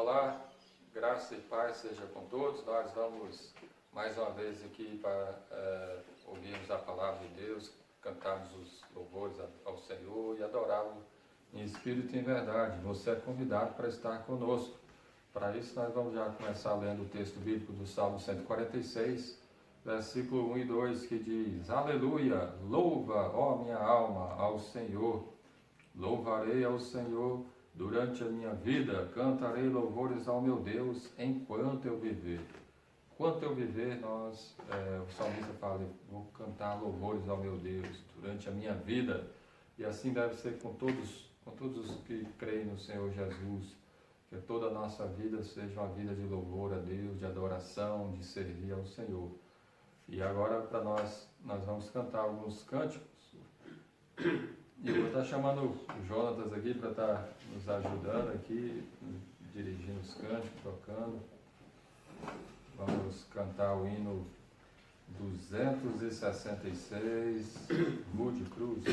Olá, graça e paz seja com todos. Nós vamos mais uma vez aqui para ouvirmos a palavra de Deus, cantarmos os louvores ao Senhor e adorá-lo em espírito e em verdade. Você é convidado para estar conosco. Para isso nós vamos já começar lendo o texto bíblico do Salmo 146, versículo 1 e 2, que diz: Aleluia, louva, ó minha alma, ao Senhor. Louvarei ao Senhor durante a minha vida, cantarei louvores ao meu Deus enquanto eu viver. Enquanto eu viver, o salmista fala, vou cantar louvores ao meu Deus durante a minha vida. E assim deve ser com todos os que creem no Senhor Jesus, que toda a nossa vida seja uma vida de louvor a Deus, de adoração, de servir ao Senhor. E agora para nós vamos cantar alguns cânticos. E eu vou estar chamando o Jonatas aqui para estar nos ajudando aqui, dirigindo os cânticos, tocando. Vamos cantar o hino 266, Rude Cruz.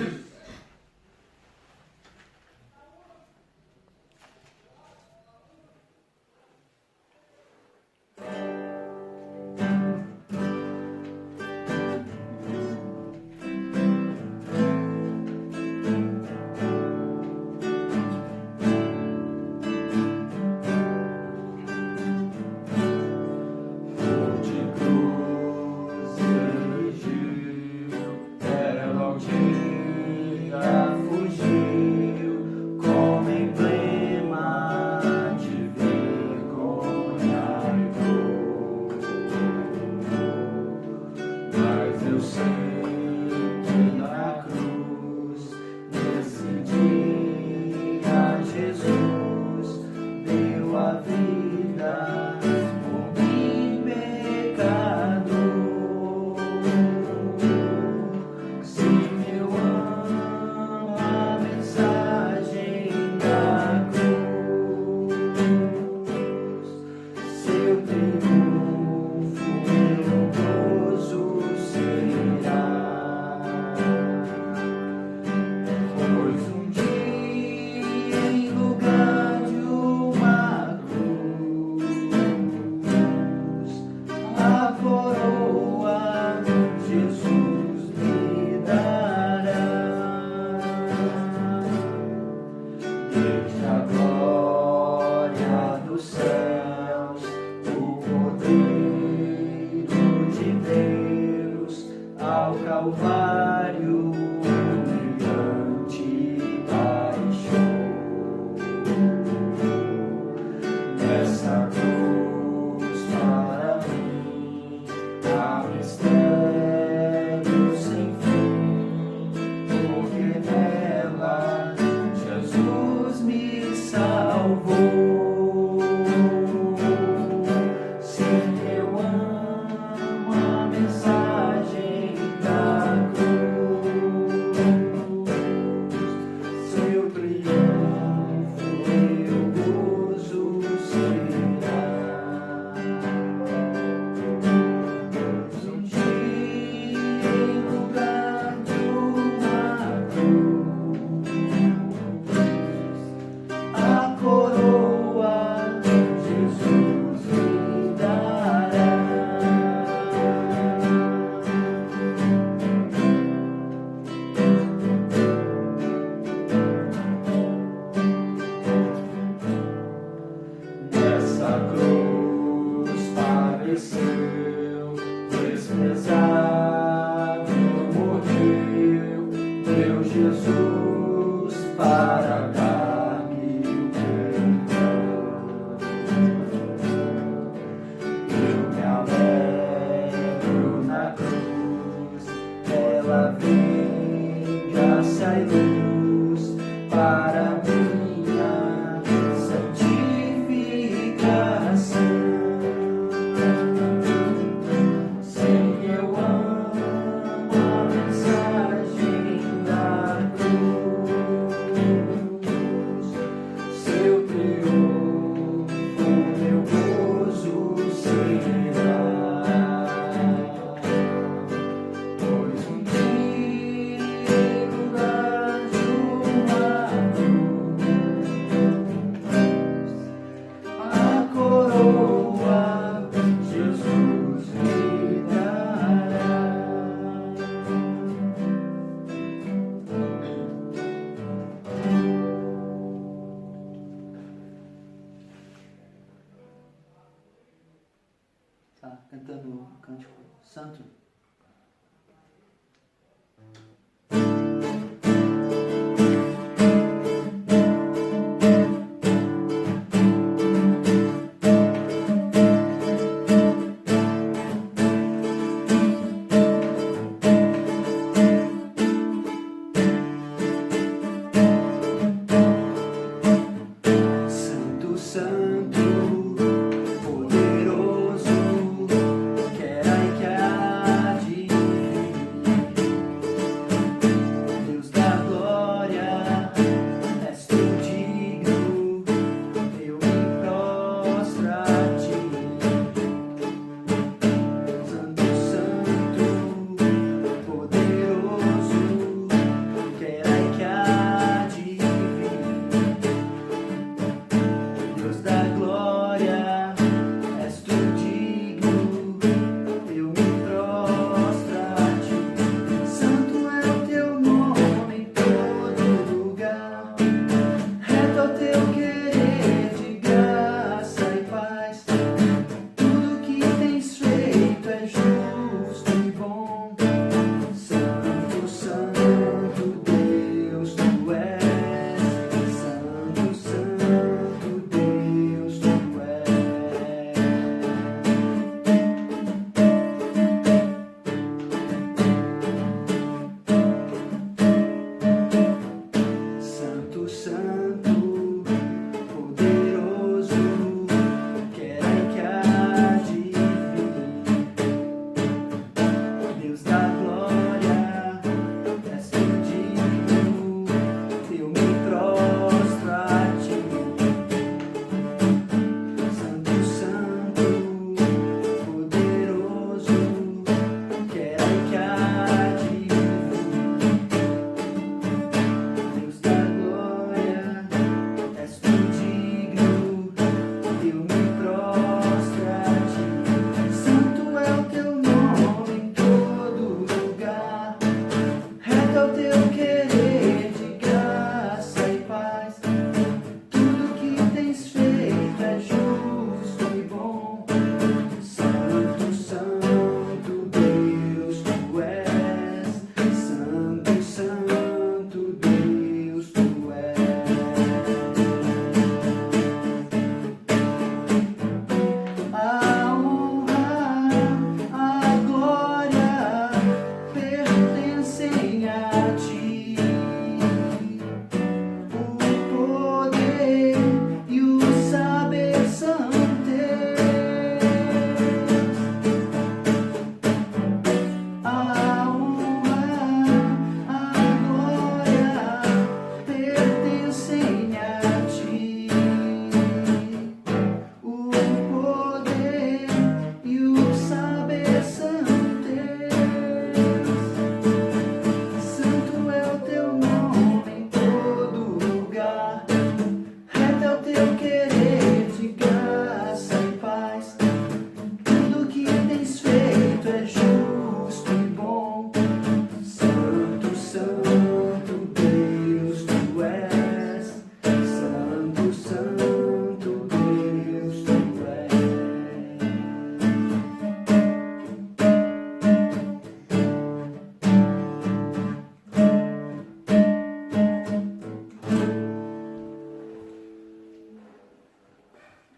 Sim, eu amo estar cantando o cântico santo.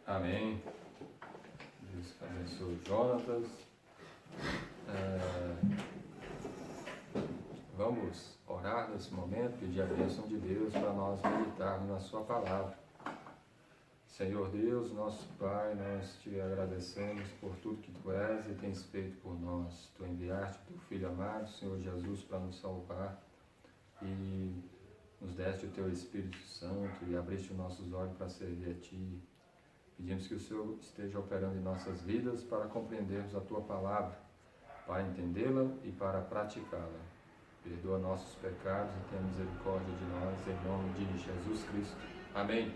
Amém. Deus abençoe o Jonatas. Vamos orar nesse momento, pedir a bênção de Deus para nós meditarmos na sua palavra. Senhor Deus, nosso Pai, nós te agradecemos por tudo que Tu és e tens feito por nós. Tu enviaste Teu Filho amado, Senhor Jesus, para nos salvar e nos deste o Teu Espírito Santo e abriste os nossos olhos para servir a Ti. Pedimos que o Senhor esteja operando em nossas vidas para compreendermos a Tua palavra, para entendê-la e para praticá-la. Perdoa nossos pecados e tenha misericórdia de nós, em nome de Jesus Cristo. Amém.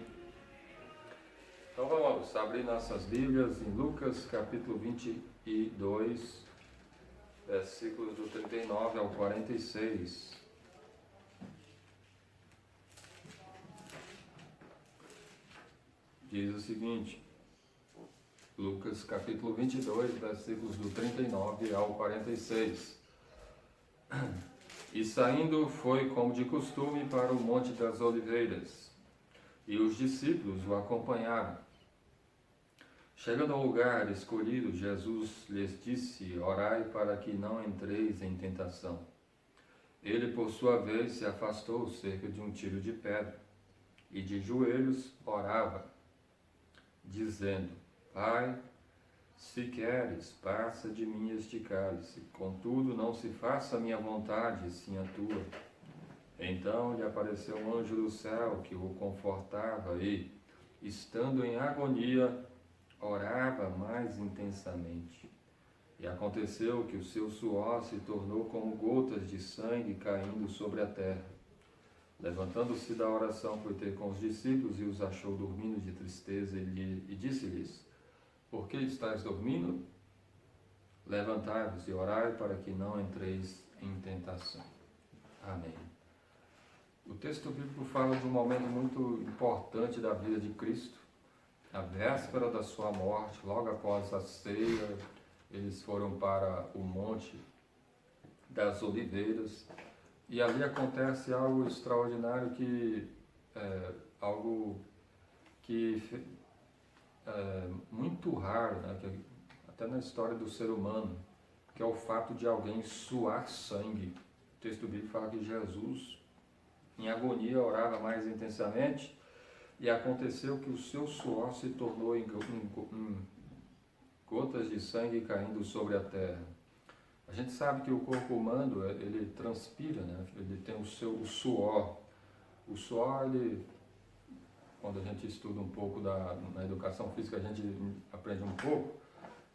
Então vamos abrir nossas Bíblias em Lucas capítulo 22, versículos do 39 ao 46. Diz o seguinte: Lucas capítulo 22, versículos do 39 ao 46. E saindo foi como de costume para o Monte das Oliveiras, e os discípulos o acompanharam. Chegando ao lugar escolhido, Jesus lhes disse: Orai para que não entreis em tentação. Ele, por sua vez, se afastou cerca de um tiro de pedra, e de joelhos orava, dizendo: Pai, se queres, passa de mim este cálice, contudo não se faça a minha vontade, sim a tua. Então lhe apareceu um anjo do céu que o confortava e, estando em agonia, orava mais intensamente. E aconteceu que o seu suor se tornou como gotas de sangue caindo sobre a terra. Levantando-se da oração, foi ter com os discípulos e os achou dormindo de tristeza e disse-lhes: Por que estáis dormindo? Levantai-vos e orai para que não entreis em tentação. Amém. O texto bíblico fala de um momento muito importante da vida de Cristo. A véspera da sua morte, logo após a ceia, eles foram para o Monte das Oliveiras e ali acontece algo extraordinário algo que muito raro, né? Que até na história do ser humano, que é o fato de alguém suar sangue. O texto bíblico fala que Jesus, em agonia, orava mais intensamente. E aconteceu que o seu suor se tornou em gotas de sangue caindo sobre a terra. A gente sabe que o corpo humano, ele transpira, né? Ele tem o suor. O suor, quando a gente estuda um pouco na educação física, a gente aprende um pouco,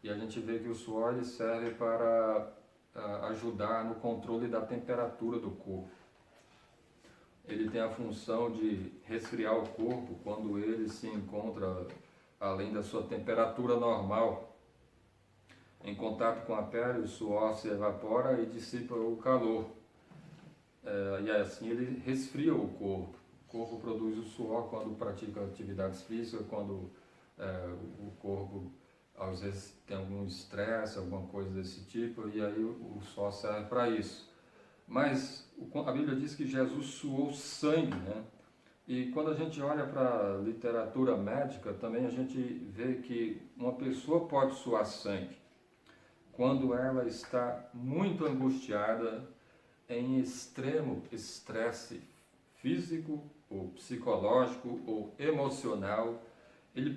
e a gente vê que o suor ele serve para ajudar no controle da temperatura do corpo. Ele tem a função de resfriar o corpo quando ele se encontra além da sua temperatura normal. Em contato com a pele, o suor se evapora e dissipa o calor. E assim ele resfria o corpo. O corpo produz o suor quando pratica atividades físicas, quando o corpo às vezes tem algum estresse, alguma coisa desse tipo, e aí o suor serve para isso. Mas a Bíblia diz que Jesus suou sangue, né? E quando a gente olha para a literatura médica, também a gente vê que uma pessoa pode suar sangue quando ela está muito angustiada, em extremo estresse físico, ou psicológico, ou emocional. Ele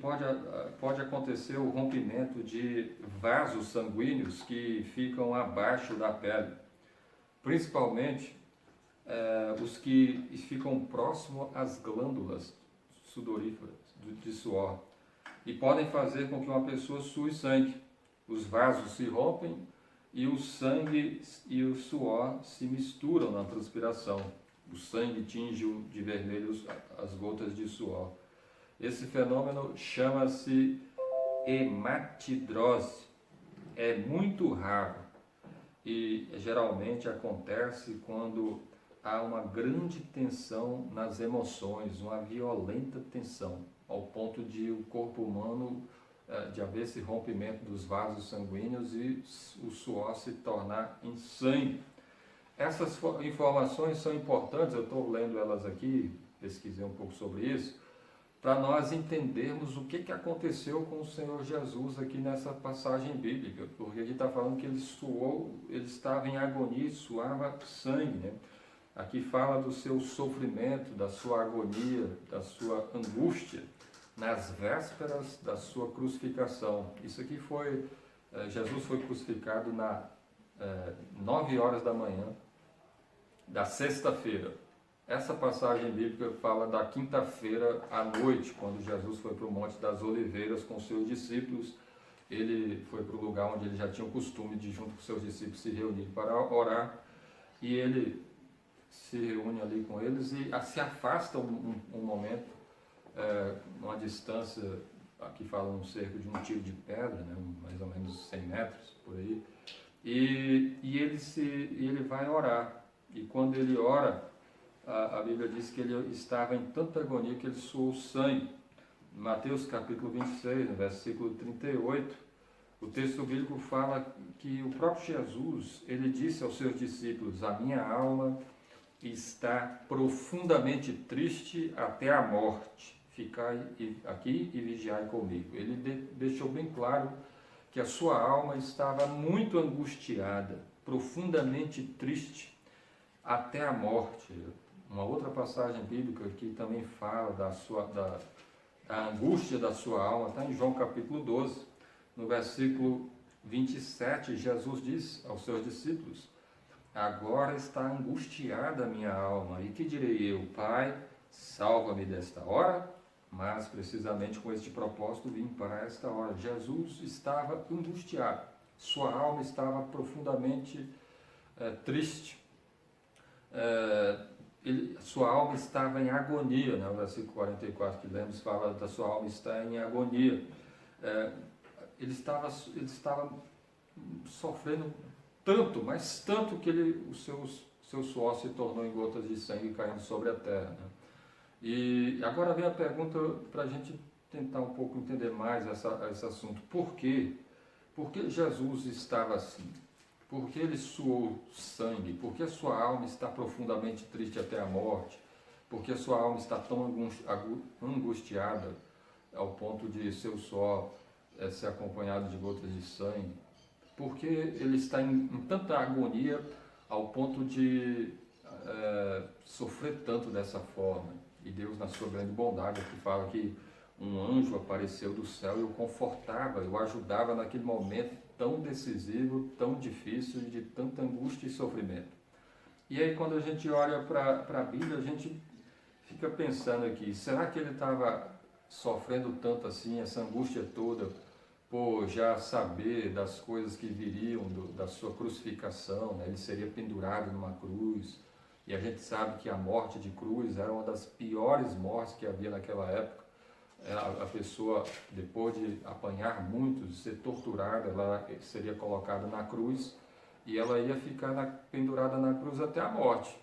pode acontecer o rompimento de vasos sanguíneos que ficam abaixo da pele, principalmente os que ficam próximo às glândulas sudoríparas de suor, e podem fazer com que uma pessoa sue sangue. Os vasos se rompem e o sangue e o suor se misturam na transpiração. O sangue tinge de vermelho as gotas de suor. Esse fenômeno chama-se hematidrose. É muito raro e geralmente acontece quando há uma grande tensão nas emoções, uma violenta tensão, ao ponto de o corpo humano, de haver esse rompimento dos vasos sanguíneos e o suor se tornar em sangue. Essas informações são importantes, eu estou lendo elas aqui, pesquisei um pouco sobre isso, para nós entendermos o que aconteceu com o Senhor Jesus aqui nessa passagem bíblica, porque aqui está falando que ele suou, ele estava em agonia e suava sangue, né? Aqui fala do seu sofrimento, da sua agonia, da sua angústia, nas vésperas da sua crucificação. Isso aqui Jesus foi crucificado 9 horas da manhã da sexta-feira. Essa passagem bíblica fala da quinta-feira à noite, quando Jesus foi para o Monte das Oliveiras com seus discípulos. Ele foi para o lugar onde ele já tinha o costume de, junto com seus discípulos, se reunir para orar, e ele se reúne ali com eles e se afasta um momento, uma distância, aqui falam cerca de um tiro de pedra, né, mais ou menos 100 metros por aí, e ele vai orar. E quando ele ora, a Bíblia diz que ele estava em tanta agonia que ele suou sangue. Mateus capítulo 26, no versículo 38, o texto bíblico fala que o próprio Jesus, ele disse aos seus discípulos: a minha alma está profundamente triste até a morte. Ficai aqui e vigiai comigo. Ele deixou bem claro que a sua alma estava muito angustiada, profundamente triste até a morte. Uma outra passagem bíblica que também fala da angústia da sua alma está em João capítulo 12, no versículo 27. Jesus diz aos seus discípulos: agora está angustiada a minha alma, e que direi eu? Pai, salva-me desta hora. Mas precisamente com este propósito vim para esta hora. Jesus estava angustiado, sua alma estava profundamente triste, sua alma estava em agonia, né? O versículo 44 que lemos fala da sua alma estar em agonia. Ele estava sofrendo tanto, mas tanto que o seu suor se tornou em gotas de sangue caindo sobre a terra, né? E agora vem a pergunta para a gente tentar um pouco entender mais esse assunto. Por quê? Por que Jesus estava assim? Por que ele suou sangue? Por que a sua alma está profundamente triste até a morte? Por que a sua alma está tão angustiada ao ponto de seu suor ser acompanhado de gotas de sangue? Por que ele está em tanta agonia ao ponto de sofrer tanto dessa forma? E Deus, na sua grande bondade, aqui fala que um anjo apareceu do céu e o confortava, o ajudava naquele momento tão decisivo, tão difícil, de tanta angústia e sofrimento. E aí, quando a gente olha para a Bíblia, a gente fica pensando aqui: será que ele estava sofrendo tanto assim, essa angústia toda, por já saber das coisas que viriam da sua crucificação, né? Ele seria pendurado numa cruz. E a gente sabe que a morte de cruz era uma das piores mortes que havia naquela época. A pessoa, depois de apanhar muito, de ser torturada, ela seria colocada na cruz e ela ia ficar pendurada na cruz até a morte.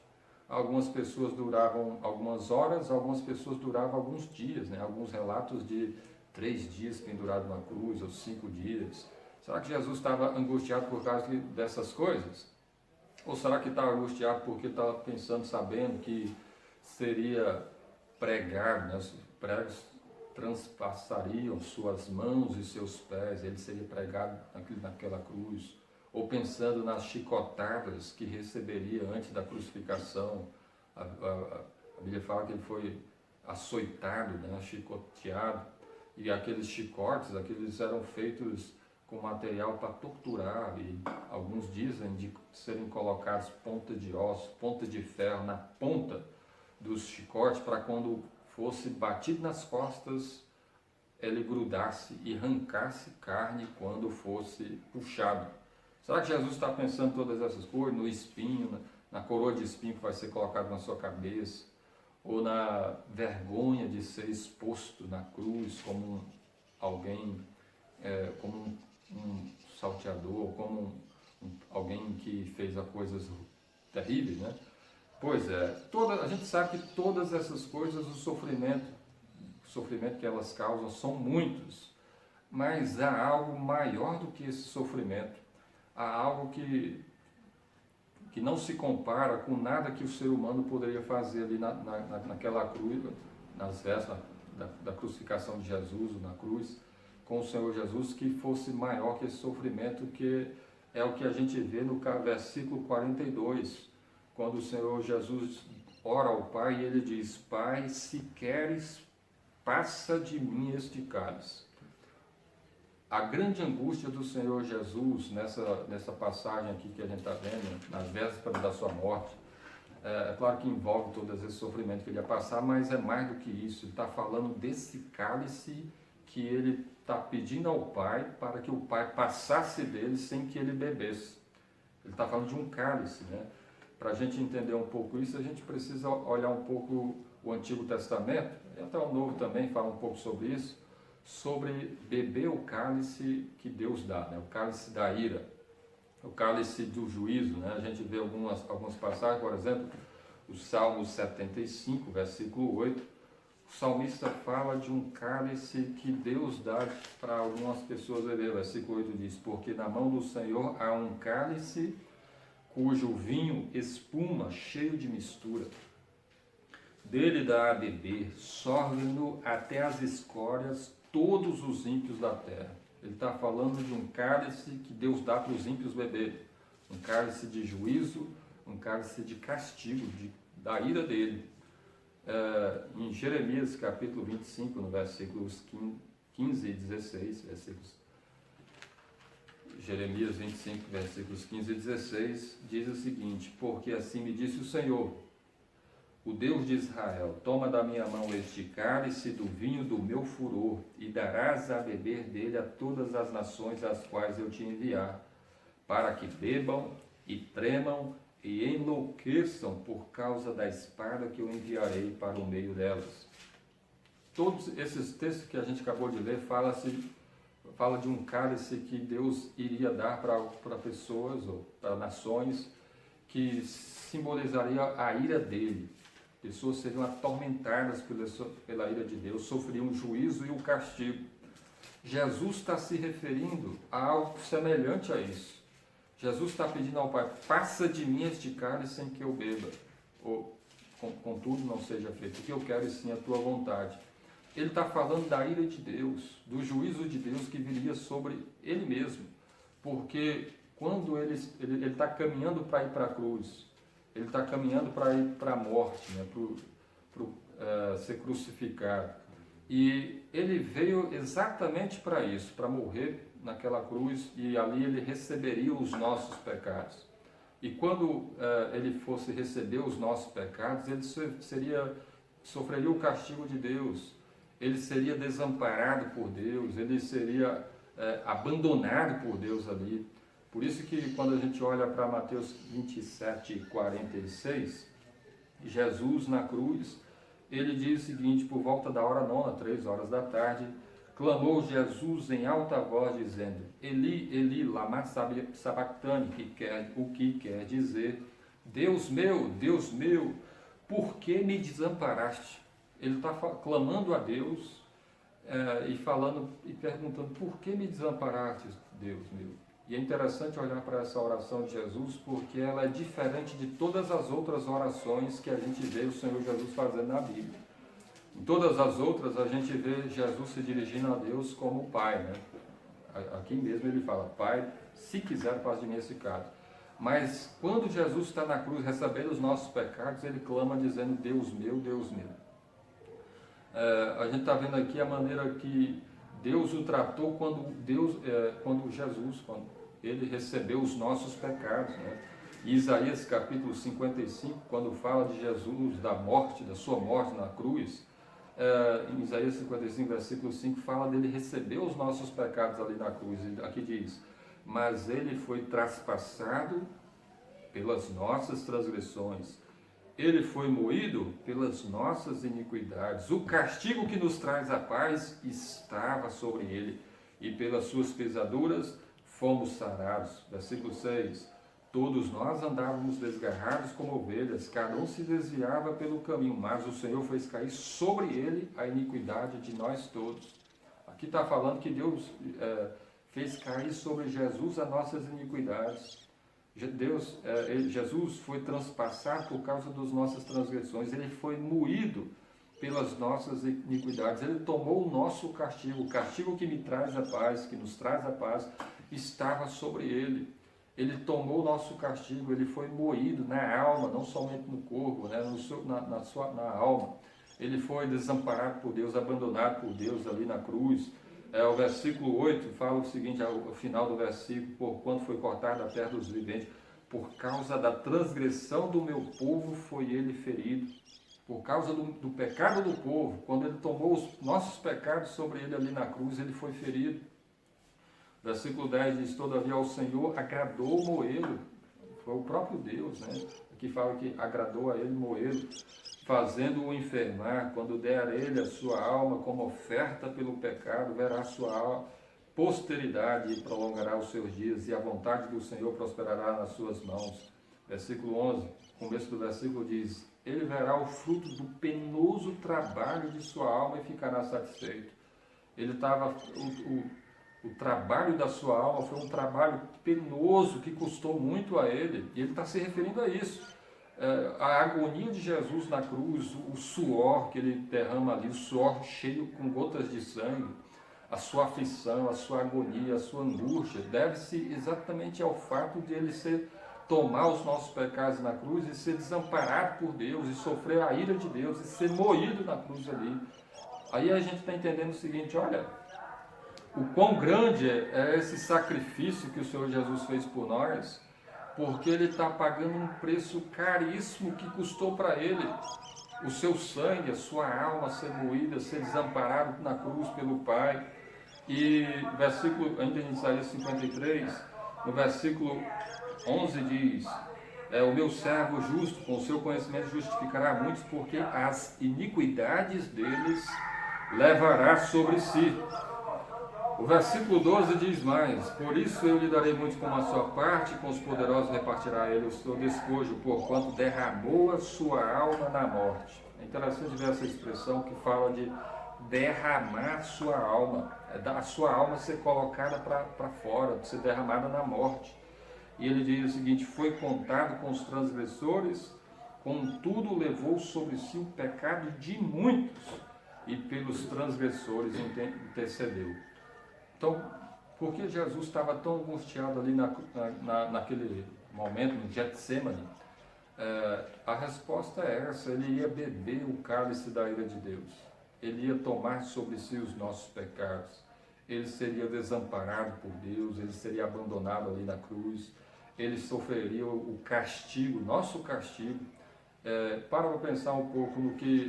Algumas pessoas duravam algumas horas, algumas pessoas duravam alguns dias, né? Alguns relatos de 3 dias pendurado na cruz, ou 5 dias. Será que Jesus estava angustiado por causa dessas coisas? Ou será que estava angustiado porque estava pensando, sabendo que seria pregado, né? Os pregos transpassariam suas mãos e seus pés, ele seria pregado naquela cruz? Ou pensando nas chicotadas que receberia antes da crucificação? A Bíblia fala que ele foi açoitado, né? Chicoteado, e aqueles chicotes, aqueles eram feitos com material para torturar, e alguns dizem de serem colocados ponta de osso, ponta de ferro na ponta dos chicotes, para quando fosse batido nas costas, ele grudasse e arrancasse carne quando fosse puxado. Será que Jesus está pensando todas essas coisas? No espinho, na coroa de espinho que vai ser colocado na sua cabeça, ou na vergonha de ser exposto na cruz como alguém, como um salteador, como alguém que fez coisas terríveis, né? Pois é, a gente sabe que todas essas coisas, o sofrimento que elas causam são muitos, mas há algo maior do que esse sofrimento. Há algo que não se compara com nada que o ser humano poderia fazer ali naquela cruz, nas vésperas da crucificação de Jesus na cruz, com o Senhor Jesus, que fosse maior que esse sofrimento, que é o que a gente vê no versículo 42, quando o Senhor Jesus ora ao Pai e ele diz: Pai, se queres, passa de mim este cálice. A grande angústia do Senhor Jesus, nessa passagem aqui que a gente está vendo, nas vésperas da sua morte, é claro que envolve todo esse sofrimento que ele ia passar, mas é mais do que isso. Ele está falando desse cálice que ele está pedindo ao Pai para que o Pai passasse dele sem que ele bebesse. Ele está falando de um cálice, né? Para a gente entender um pouco isso, a gente precisa olhar um pouco o Antigo Testamento, e até o Novo também fala um pouco sobre isso, sobre beber o cálice que Deus dá, né? O cálice da ira, o cálice do juízo, né? A gente vê algumas passagens, por exemplo, o Salmo 75, versículo 8, o o salmista fala de um cálice que Deus dá para algumas pessoas beber. Versículo 8 diz: porque na mão do Senhor há um cálice cujo vinho espuma, cheio de mistura. Dele dá a beber, sorve-no até as escórias todos os ímpios da terra. Ele está falando de um cálice que Deus dá para os ímpios beber. Um cálice de juízo, um cálice de castigo, da ira dele. Em Jeremias capítulo 25, no versículos 15 e 16, Jeremias 25, versículos 15 e 16, diz o seguinte: porque assim me disse o Senhor, o Deus de Israel, toma da minha mão este cálice do vinho do meu furor, e darás a beber dele a todas as nações às quais eu te enviar, para que bebam e tremam e enlouqueçam por causa da espada que eu enviarei para o meio delas. Todos esses textos que a gente acabou de ler fala de um cálice que Deus iria dar para pessoas ou para nações, que simbolizaria a ira dele. Pessoas seriam atormentadas pela ira de Deus, sofriam o juízo e o castigo. Jesus está se referindo a algo semelhante a isso. Jesus está pedindo ao Pai: passa de mim este cálice sem que eu beba, ou contudo não seja feito o que eu quero e sim a tua vontade. Ele está falando da ira de Deus, do juízo de Deus que viria sobre ele mesmo, porque quando ele está caminhando para ir para a cruz, ele está caminhando para ir para a morte, né, para ser crucificado. E ele veio exatamente para isso, para morrer naquela cruz, e ali ele receberia os nossos pecados. E quando ele fosse receber os nossos pecados, ele sofreria o castigo de Deus, ele seria desamparado por Deus, ele seria abandonado por Deus ali. Por isso que quando a gente olha para Mateus 27, 46, Jesus na cruz, ele diz o seguinte: por volta da hora nona, 3 horas da tarde, clamou Jesus em alta voz, dizendo: Eli, Eli, lama sabachthani, o que quer dizer: Deus meu, por que me desamparaste? Ele está clamando a Deus e perguntando: por que me desamparaste, Deus meu? E é interessante olhar para essa oração de Jesus, porque ela é diferente de todas as outras orações que a gente vê o Senhor Jesus fazendo na Bíblia. Em todas as outras, a gente vê Jesus se dirigindo a Deus como Pai, né? Aqui mesmo ele fala: Pai, se quiser, faz de mim esse cálice. Mas quando Jesus está na cruz recebendo os nossos pecados, ele clama dizendo: Deus meu, Deus meu. A gente está vendo aqui a maneira que Deus o tratou quando Jesus ele recebeu os nossos pecados, né? Em Isaías capítulo 55, quando fala de Jesus, da sua morte na cruz, em Isaías 55, versículo 5, fala dele receber os nossos pecados ali na cruz. Aqui diz: mas ele foi traspassado pelas nossas transgressões, ele foi moído pelas nossas iniquidades. O castigo que nos traz a paz estava sobre ele, e pelas suas pisaduras fomos sarados. Versículo 6. Todos nós andávamos desgarrados como ovelhas, cada um se desviava pelo caminho, mas o Senhor fez cair sobre ele a iniquidade de nós todos. Aqui está falando que Deus fez cair sobre Jesus as nossas iniquidades. Jesus foi transpassado por causa das nossas transgressões, ele foi moído pelas nossas iniquidades, ele tomou o nosso castigo, o castigo que me traz a paz, que nos traz a paz, estava sobre ele. Ele tomou o nosso castigo, ele foi moído na alma, não somente no corpo, né, na alma. Ele foi desamparado por Deus, abandonado por Deus ali na cruz. O versículo 8 fala o seguinte, ao final do versículo: porquanto foi cortado da terra dos viventes, por causa da transgressão do meu povo foi ele ferido. Por causa do pecado do povo, quando ele tomou os nossos pecados sobre ele ali na cruz, ele foi ferido. Versículo 10 diz: todavia ao Senhor agradou moê-lo. Foi o próprio Deus, né? Aqui fala que agradou a ele moê-lo, fazendo-o enfermar. Quando der a ele a sua alma como oferta pelo pecado, verá a sua posteridade e prolongará os seus dias, e a vontade do Senhor prosperará nas suas mãos. Versículo 11, começo do versículo diz: ele verá o fruto do penoso trabalho de sua alma e ficará satisfeito. Ele estava, o trabalho da sua alma foi um trabalho penoso que custou muito a ele, e ele está se referindo a isso. A agonia de Jesus na cruz, o suor que ele derrama ali, o suor cheio com gotas de sangue, a sua aflição, a sua agonia, a sua angústia, deve-se exatamente ao fato de ele tomar os nossos pecados na cruz e ser desamparado por Deus, e sofrer a ira de Deus, e ser moído na cruz ali. Aí a gente está entendendo o seguinte, olha, o quão grande é esse sacrifício que o Senhor Jesus fez por nós, porque Ele está pagando um preço caríssimo que custou para Ele o seu sangue, a sua alma ser moída, ser desamparado na cruz pelo Pai. E versículo, ainda em Isaías 53, no versículo 11 diz, o meu servo justo, com o seu conhecimento justificará muitos, porque as iniquidades deles levará sobre si. O versículo 12 diz mais, por isso eu lhe darei muito como a sua parte, com os poderosos repartirá ele o seu despojo, porquanto derramou a sua alma na morte. É interessante ver essa expressão que fala de derramar sua alma, a sua alma ser colocada para fora, ser derramada na morte. E ele diz o seguinte, foi contado com os transgressores, contudo levou sobre si o pecado de muitos, e pelos transgressores intercedeu. Então, por que Jesus estava tão angustiado ali naquele momento, no Getsemane? A resposta é essa, ele ia beber o cálice da ira de Deus, ele ia tomar sobre si os nossos pecados, ele seria desamparado por Deus, ele seria abandonado ali na cruz, ele sofreria o castigo, nosso castigo. Para pensar um pouco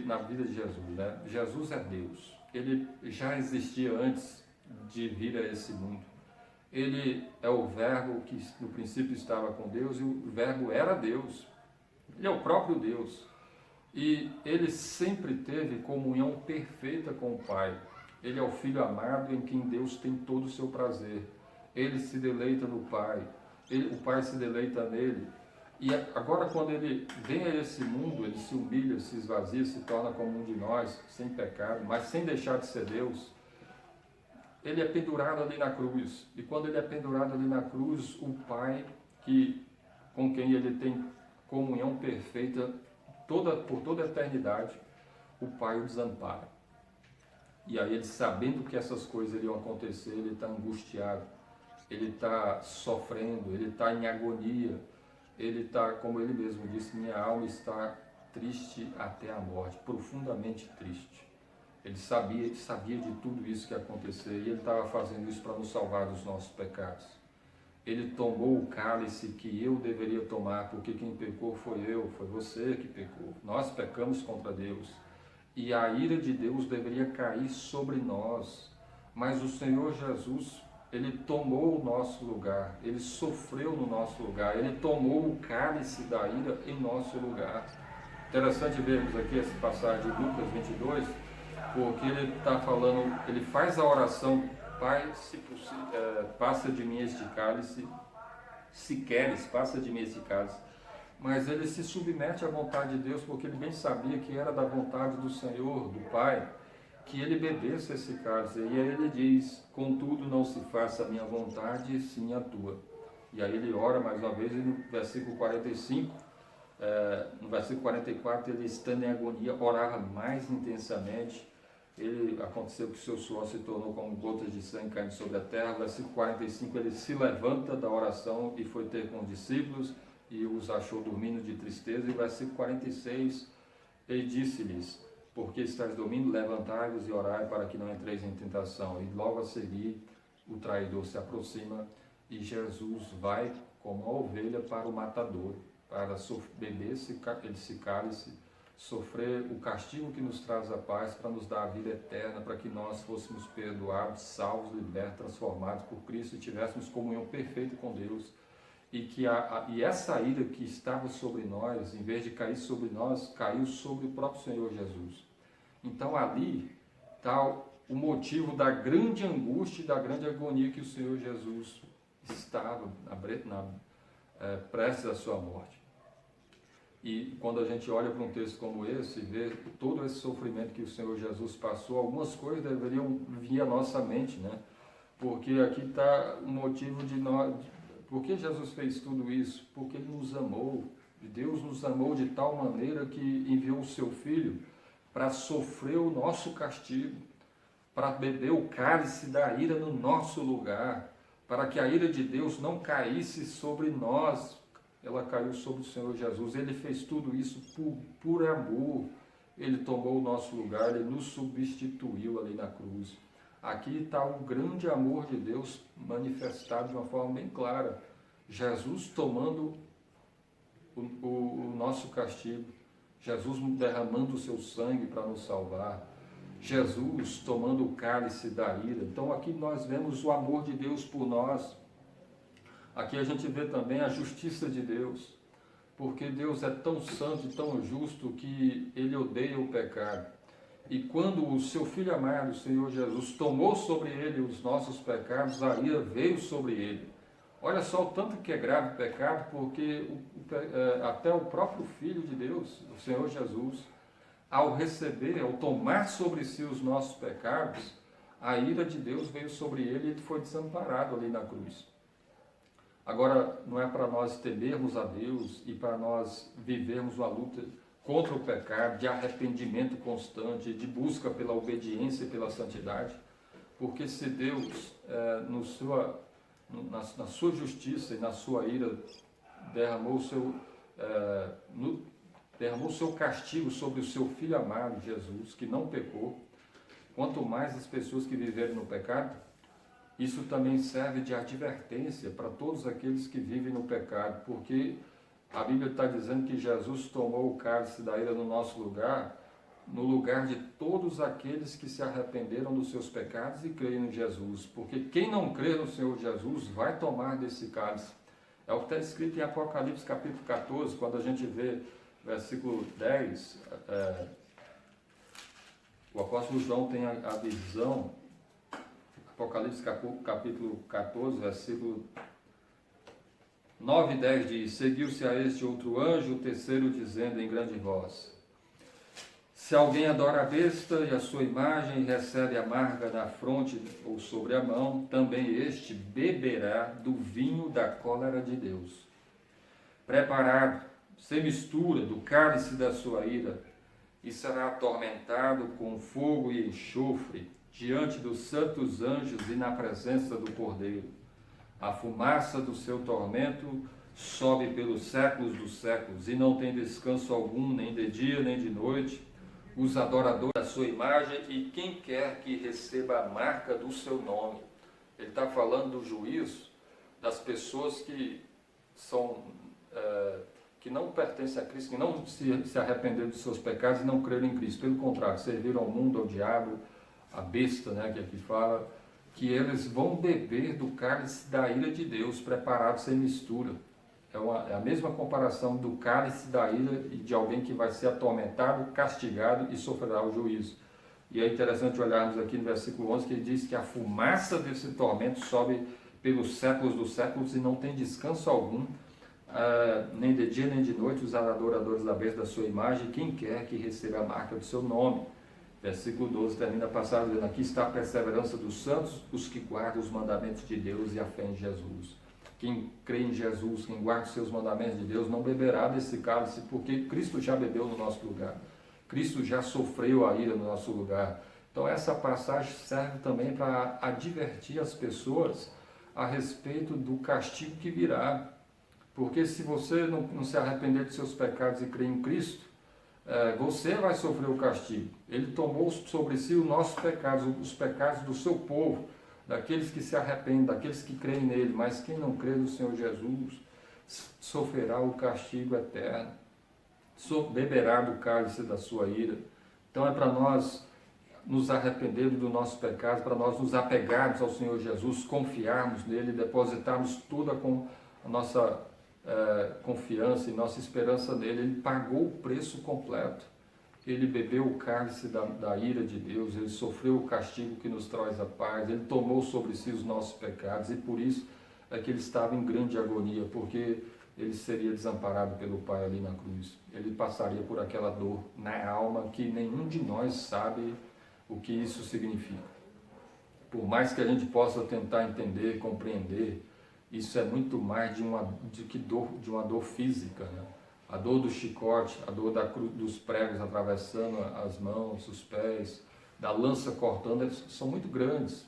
na vida de Jesus, né? Jesus é Deus, ele já existia antes de vir a esse mundo. Ele é o verbo que no princípio estava com Deus, e o verbo era Deus. Ele é o próprio Deus. E ele sempre teve comunhão perfeita com o Pai. Ele é o Filho amado em quem Deus tem todo o seu prazer. Ele se deleita no Pai. O Pai se deleita nele. E agora, quando ele vem a esse mundo, ele se humilha, se esvazia, se torna como um de nós, sem pecado, mas sem deixar de ser Deus. Ele é pendurado ali na cruz. E quando ele é pendurado ali na cruz, o Pai, com quem ele tem comunhão perfeita por toda a eternidade, o Pai o desampara. E aí ele, sabendo que essas coisas iriam acontecer, ele está angustiado, ele está sofrendo, ele está em agonia, ele está, como ele mesmo disse, minha alma está triste até a morte, profundamente triste. Ele sabia de tudo isso que ia acontecer, e ele estava fazendo isso para nos salvar dos nossos pecados. Ele tomou o cálice que eu deveria tomar, porque quem pecou foi eu, foi você que pecou. Nós pecamos contra Deus, e a ira de Deus deveria cair sobre nós. Mas o Senhor Jesus, ele tomou o nosso lugar, ele sofreu no nosso lugar, ele tomou o cálice da ira em nosso lugar. Interessante vermos aqui essa passagem de Lucas 22, porque ele está falando, ele faz a oração, Pai, se possível, passa de mim este cálice, se queres, passa de mim este cálice. Mas ele se submete à vontade de Deus, porque ele bem sabia que era da vontade do Senhor, do Pai, que ele bebesse esse cálice. E aí ele diz, contudo não se faça a minha vontade, sim a tua. E aí ele ora mais uma vez, e no versículo 45, no versículo 44, ele estando em agonia, orava mais intensamente. Aconteceu que o seu suor se tornou como gotas de sangue caindo sobre a terra. Versículo 45, ele se levanta da oração e foi ter com os discípulos e os achou dormindo de tristeza. E o versículo 46, ele disse-lhes, porque estáis dormindo, levantai-vos e orai para que não entreis em tentação. E logo a seguir o traidor se aproxima e Jesus vai como uma ovelha para o matadouro, para beber esse cálice, sofrer o castigo que nos traz a paz, para nos dar a vida eterna, para que nós fôssemos perdoados, salvos, libertos, transformados por Cristo e tivéssemos comunhão perfeita com Deus. E essa ira que estava sobre nós, em vez de cair sobre nós, caiu sobre o próprio Senhor Jesus. Então ali está o motivo da grande angústia e da grande agonia que o Senhor Jesus estava prestes à sua morte. E quando a gente olha para um texto como esse, vê todo esse sofrimento que o Senhor Jesus passou, algumas coisas deveriam vir à nossa mente, né? Porque aqui está o motivo de nós. Por que Jesus fez tudo isso? Porque Ele nos amou. Deus nos amou de tal maneira que enviou o Seu Filho para sofrer o nosso castigo, para beber o cálice da ira no nosso lugar, para que a ira de Deus não caísse sobre nós. Ela caiu sobre o Senhor Jesus. Ele fez tudo isso por amor. Ele tomou o nosso lugar, Ele nos substituiu ali na cruz. Aqui está o grande amor de Deus manifestado de uma forma bem clara. Jesus tomando o nosso castigo. Jesus derramando o seu sangue para nos salvar. Jesus tomando o cálice da ira. Então aqui nós vemos o amor de Deus por nós. Aqui a gente vê também a justiça de Deus. Porque Deus é tão santo e tão justo que Ele odeia o pecado. E quando o seu Filho amado, o Senhor Jesus, tomou sobre Ele os nossos pecados, a ira veio sobre Ele. Olha só o tanto que é grave o pecado, porque até o próprio Filho de Deus, o Senhor Jesus, ao receber, ao tomar sobre si os nossos pecados, a ira de Deus veio sobre Ele e Ele foi desamparado ali na cruz. Agora, não é para nós temermos a Deus e para nós vivermos uma luta contra o pecado, de arrependimento constante, de busca pela obediência e pela santidade, porque se Deus, na sua justiça e na sua ira, derramou o seu castigo sobre o seu Filho amado, Jesus, que não pecou, quanto mais as pessoas que viverem no pecado, isso também serve de advertência para todos aqueles que vivem no pecado, porque a Bíblia está dizendo que Jesus tomou o cálice da ira no nosso lugar, no lugar de todos aqueles que se arrependeram dos seus pecados e creem em Jesus. Porque quem não crê no Senhor Jesus vai tomar desse cálice. É o que está escrito em Apocalipse capítulo 14, quando a gente vê versículo 10, o apóstolo João tem a visão, Apocalipse capítulo 14, versículo 9 e 10 diz: seguiu-se a este outro anjo, o terceiro, dizendo em grande voz: se alguém adora a besta e a sua imagem e recebe a marca na fronte ou sobre a mão, também este beberá do vinho da cólera de Deus, preparado, sem mistura, do cálice da sua ira, e será atormentado com fogo e enxofre, diante dos santos anjos e na presença do Cordeiro. A fumaça do seu tormento sobe pelos séculos dos séculos, e não tem descanso algum, nem de dia nem de noite, os adoradores da sua imagem e quem quer que receba a marca do seu nome. Ele está falando do juízo das pessoas que que não pertencem a Cristo, que não se arrependeram dos seus pecados e não creram em Cristo. Pelo contrário, serviram ao mundo, ao diabo, a besta, né, que aqui fala, que eles vão beber do cálice da ira de Deus, preparado sem mistura. É a mesma comparação do cálice da ira e de alguém que vai ser atormentado, castigado e sofrerá o juízo. E é interessante olharmos aqui no versículo 11, que ele diz que a fumaça desse tormento sobe pelos séculos dos séculos e não tem descanso algum, nem de dia nem de noite, os adoradores da besta da sua imagem, quem quer que receba a marca do seu nome. Versículo 12 termina a passagem dizendo: aqui está a perseverança dos santos, os que guardam os mandamentos de Deus e a fé em Jesus. Quem crê em Jesus, quem guarda os seus mandamentos de Deus, não beberá desse cálice, porque Cristo já bebeu no nosso lugar. Cristo já sofreu a ira no nosso lugar. Então essa passagem serve também para advertir as pessoas a respeito do castigo que virá. Porque se você não se arrepender dos seus pecados e crer em Cristo, você vai sofrer o castigo. Ele tomou sobre si os nossos pecados, os pecados do seu povo, daqueles que se arrependem, daqueles que creem nele. Mas quem não crê no Senhor Jesus sofrerá o castigo eterno, beberá do cálice da sua ira. Então é para nós nos arrependermos dos nossos pecados, para nós nos apegarmos ao Senhor Jesus, confiarmos nele, depositarmos toda a nossa confiança e nossa esperança nele. Ele pagou o preço completo. Ele bebeu o cálice da ira de Deus, ele sofreu o castigo que nos traz a paz, ele tomou sobre si os nossos pecados, e por isso é que ele estava em grande agonia, porque ele seria desamparado pelo Pai ali na cruz. Ele passaria por aquela dor na alma que nenhum de nós sabe o que isso significa. Por mais que a gente possa tentar entender, compreender, isso é muito mais de uma dor física, né? A dor do chicote, a dor dos pregos atravessando as mãos, os pés, da lança cortando, são muito grandes.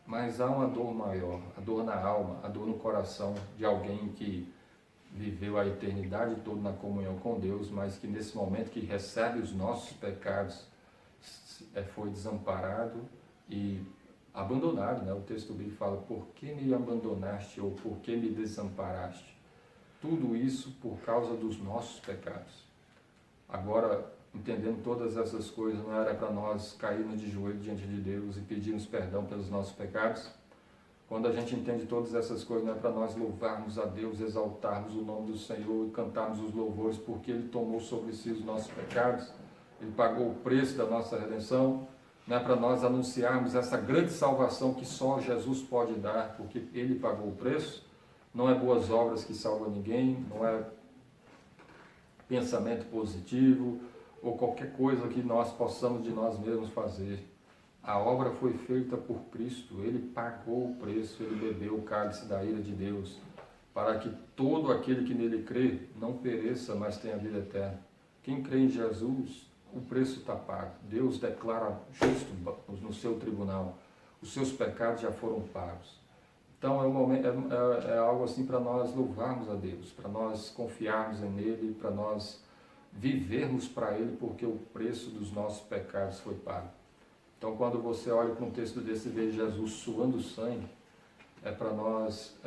Mas há uma dor maior, a dor na alma, a dor no coração de alguém que viveu a eternidade toda na comunhão com Deus, mas que nesse momento que recebe os nossos pecados, foi desamparado e abandonado, né? O texto bíblico fala, por que me abandonaste ou por que me desamparaste? Tudo isso por causa dos nossos pecados. Agora, entendendo todas essas coisas, não era para nós cairmos de joelho diante de Deus e pedirmos perdão pelos nossos pecados? Quando a gente entende todas essas coisas, não é para nós louvarmos a Deus, exaltarmos o nome do Senhor e cantarmos os louvores, porque Ele tomou sobre si os nossos pecados, Ele pagou o preço da nossa redenção, não é para nós anunciarmos essa grande salvação que só Jesus pode dar, porque Ele pagou o preço. Não é boas obras que salvam ninguém, não é pensamento positivo ou qualquer coisa que nós possamos de nós mesmos fazer. A obra foi feita por Cristo, Ele pagou o preço, Ele bebeu o cálice da ira de Deus, para que todo aquele que nele crê não pereça, mas tenha vida eterna. Quem crê em Jesus, o preço está pago. Deus declara justo no seu tribunal. Os seus pecados já foram pagos. Então é algo assim para nós louvarmos a Deus, para nós confiarmos nele, para nós vivermos para Ele, porque o preço dos nossos pecados foi pago. Então, quando você olha para um texto desse e vê Jesus suando sangue, é para nós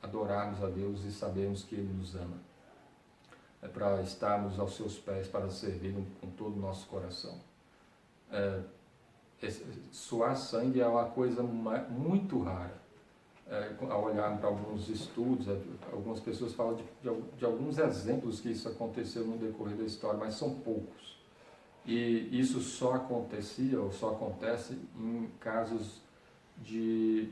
adorarmos a Deus e sabermos que Ele nos ama. É para estarmos aos seus pés, para servir com todo o nosso coração. Suar sangue é uma coisa muito rara. Ao olhar para alguns estudos, algumas pessoas falam de alguns exemplos que isso aconteceu no decorrer da história, mas são poucos. E isso só acontecia, ou só acontece em casos de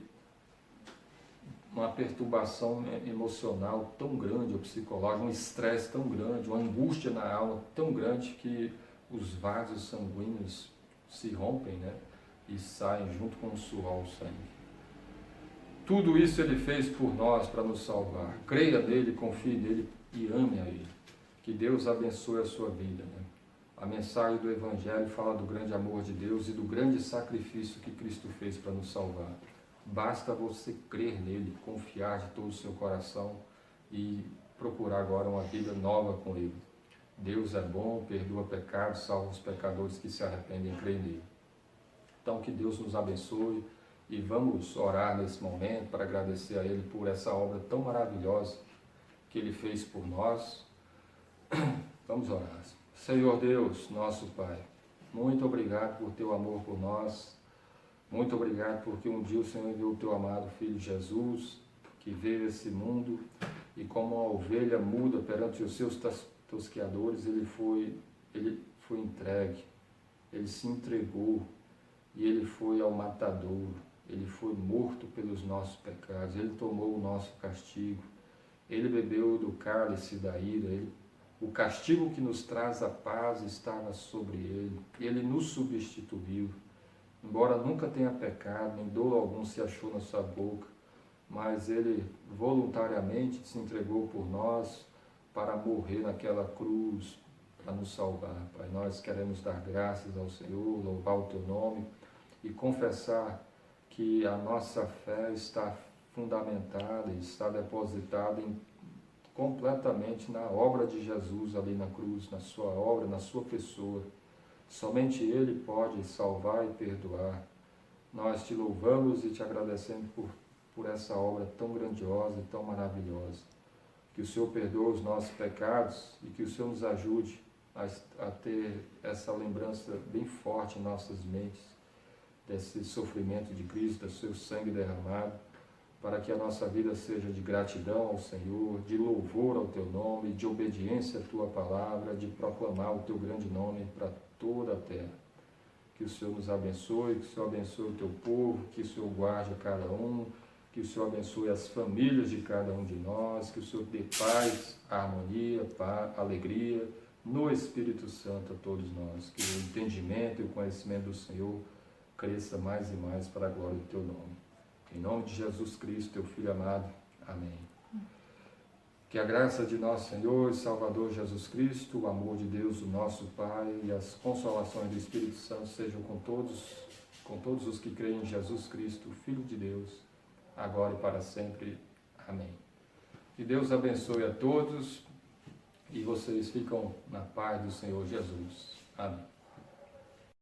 uma perturbação emocional tão grande, ou psicológica, um estresse tão grande, uma angústia na alma tão grande que os vasos sanguíneos se rompem, né? E saem junto com o suor, o sangue. Tudo isso Ele fez por nós para nos salvar. Creia nele, confie nele e ame a Ele. Que Deus abençoe a sua vida, né? A mensagem do Evangelho fala do grande amor de Deus e do grande sacrifício que Cristo fez para nos salvar. Basta você crer nele, confiar de todo o seu coração e procurar agora uma vida nova com Ele. Deus é bom, perdoa pecados, salva os pecadores que se arrependem e creem nele. Então, que Deus nos abençoe e vamos orar nesse momento para agradecer a Ele por essa obra tão maravilhosa que Ele fez por nós. Vamos orar. Senhor Deus, nosso Pai, muito obrigado por Teu amor por nós. Muito obrigado porque um dia o Senhor enviou o Teu amado Filho Jesus, que veio a esse mundo e como uma ovelha muda perante os seus tosqueadores, ele foi entregue, ele se entregou e ele foi ao matadouro, ele foi morto pelos nossos pecados, ele tomou o nosso castigo, ele bebeu do cálice da ira, o castigo que nos traz a paz estava sobre ele nos substituiu. Embora nunca tenha pecado, nem dolo algum se achou na sua boca, mas ele voluntariamente se entregou por nós para morrer naquela cruz, para nos salvar. Pai, nós queremos dar graças ao Senhor, louvar o Teu nome e confessar que a nossa fé está fundamentada, está depositada completamente na obra de Jesus ali na cruz, na sua obra, na sua pessoa. Somente Ele pode salvar e perdoar. Nós Te louvamos e Te agradecemos por essa obra tão grandiosa e tão maravilhosa. Que o Senhor perdoe os nossos pecados e que o Senhor nos ajude a ter essa lembrança bem forte em nossas mentes, desse sofrimento de Cristo, do seu sangue derramado, para que a nossa vida seja de gratidão ao Senhor, de louvor ao Teu nome, de obediência à Tua palavra, de proclamar o Teu grande nome para toda a terra. Que o Senhor nos abençoe, que o Senhor abençoe o Teu povo, que o Senhor guarde a cada um, Que o Senhor abençoe as famílias de cada um de nós, que o Senhor dê paz, harmonia, alegria no Espírito Santo a todos nós. Que o entendimento e o conhecimento do Senhor cresça mais e mais para a glória do Teu nome. Em nome de Jesus Cristo, Teu Filho amado. Amém. Que a graça de nosso Senhor e Salvador Jesus Cristo, o amor de Deus, o nosso Pai, e as consolações do Espírito Santo sejam com todos os que creem em Jesus Cristo, Filho de Deus, agora e para sempre. Amém. Que Deus abençoe a todos e vocês ficam na paz do Senhor Jesus. Amém.